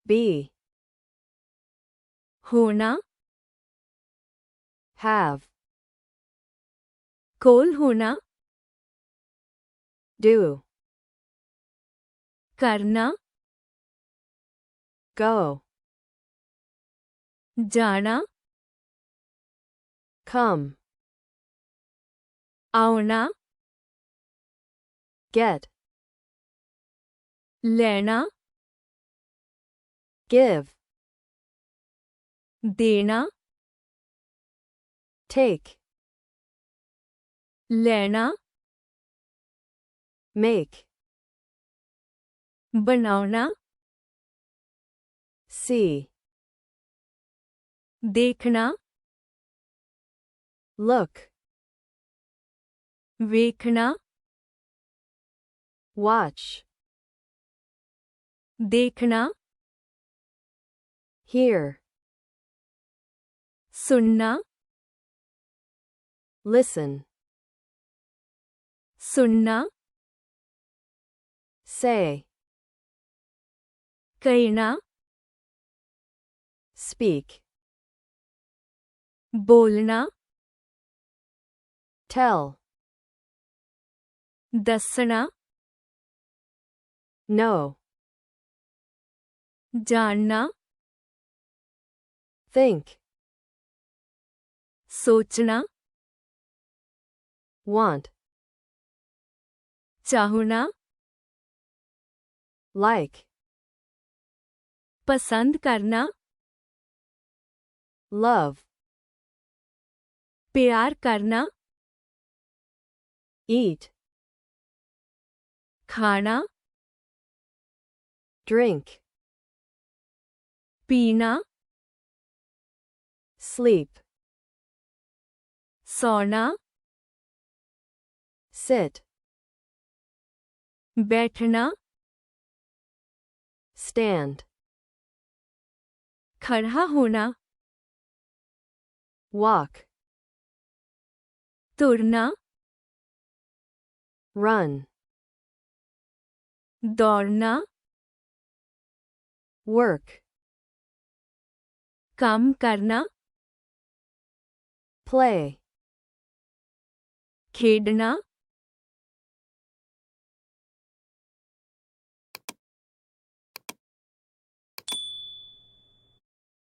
be, होना, have, कोल होना, do, करना, go, जाना, come, आना, get, लेना, give, देना, take, लेना, make, बनाना, see, देखना, look, वेखना, watch, देखना, hear, सुनना, listen, सुनना, say, कहना, speak, बोलना, tell, दसना, know, जानना, think, सोचना, want, चाहना, like, पसंद करना, love, प्यार करना, eat, खाना, drink, पीना, sleep, सोना, sit, बैठना, stand, खड़ा होना, walk, तुरना, run, दौड़ना, work, काम करना, play, खेडना,